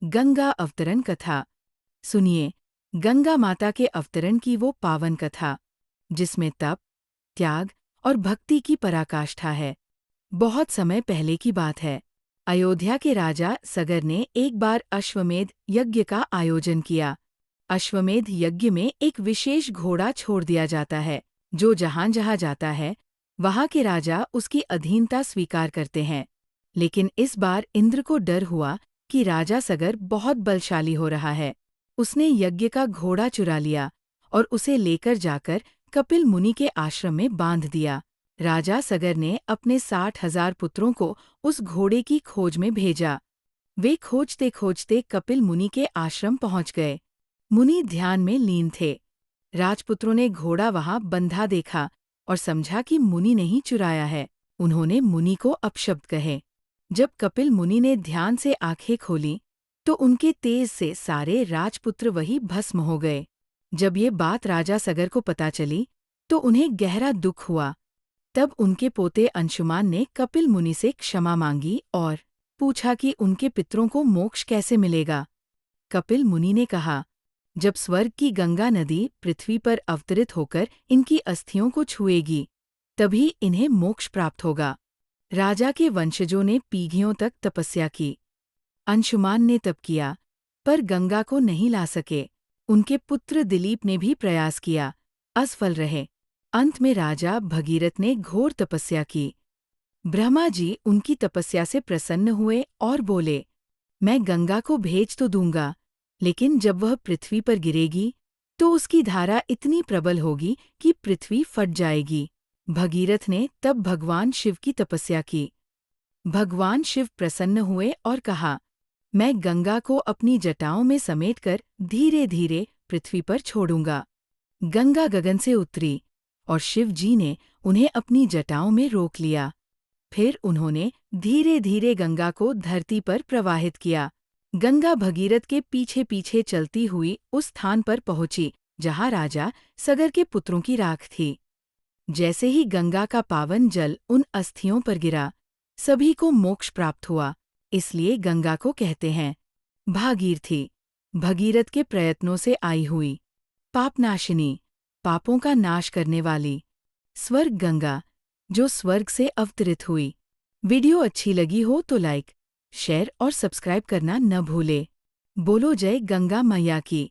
गंगा अवतरण कथा। सुनिए गंगा माता के अवतरण की वो पावन कथा जिसमें तप, त्याग और भक्ति की पराकाष्ठा है। बहुत समय पहले की बात है। अयोध्या के राजा सगर ने एक बार अश्वमेध यज्ञ का आयोजन किया। अश्वमेध यज्ञ में एक विशेष घोड़ा छोड़ दिया जाता है जो जहां जहां जाता है वहां के राजा उसकी अधीनता स्वीकार करते हैं। लेकिन इस बार इंद्र को डर हुआ कि राजा सगर बहुत बलशाली हो रहा है। उसने यज्ञ का घोड़ा चुरा लिया और उसे लेकर जाकर कपिल मुनि के आश्रम में बांध दिया। राजा सगर ने अपने 60,000 पुत्रों को उस घोड़े की खोज में भेजा। वे खोजते खोजते कपिल मुनि के आश्रम पहुंच गए। मुनि ध्यान में लीन थे। राजपुत्रों ने घोड़ा वहां बंधा देखा और समझा कि मुनि ने ही चुराया है। उन्होंने मुनि को अपशब्द कहे। जब कपिल मुनि ने ध्यान से आंखें खोली तो उनके तेज से सारे राजपुत्र वही भस्म हो गए। जब ये बात राजा सगर को पता चली तो उन्हें गहरा दुख हुआ। तब उनके पोते अंशुमान ने कपिल मुनि से क्षमा मांगी और पूछा कि उनके पितरों को मोक्ष कैसे मिलेगा। कपिल मुनि ने कहा, जब स्वर्ग की गंगा नदी पृथ्वी पर अवतरित होकर इनकी अस्थियों को छुएगी तभी इन्हें मोक्ष प्राप्त होगा। राजा के वंशजों ने पीढ़ियों तक तपस्या की। अंशुमान ने तप किया पर गंगा को नहीं ला सके। उनके पुत्र दिलीप ने भी प्रयास किया, असफल रहे। अंत में राजा भगीरथ ने घोर तपस्या की। ब्रह्मा जी उनकी तपस्या से प्रसन्न हुए और बोले, मैं गंगा को भेज तो दूंगा, लेकिन जब वह पृथ्वी पर गिरेगी तो उसकी धारा इतनी प्रबल होगी कि पृथ्वी फट जाएगी। भगीरथ ने तब भगवान शिव की तपस्या की। भगवान शिव प्रसन्न हुए और कहा, मैं गंगा को अपनी जटाओं में समेटकर धीरे धीरे पृथ्वी पर छोड़ूंगा। गंगा गगन से उतरी और शिव जी ने उन्हें अपनी जटाओं में रोक लिया। फिर उन्होंने धीरे धीरे गंगा को धरती पर प्रवाहित किया। गंगा भगीरथ के पीछे पीछे चलती हुई उस स्थान पर पहुंची जहां राजा सगर के पुत्रों की राख थी। जैसे ही गंगा का पावन जल उन अस्थियों पर गिरा, सभी को मोक्ष प्राप्त हुआ। इसलिए गंगा को कहते हैं भागीरथी। भगीरथ के प्रयत्नों से आई हुई, पापनाशिनी, पापों का नाश करने वाली स्वर्ग गंगा जो स्वर्ग से अवतरित हुई। वीडियो अच्छी लगी हो तो लाइक, शेयर और सब्सक्राइब करना न भूले। बोलो जय गंगा मैया की।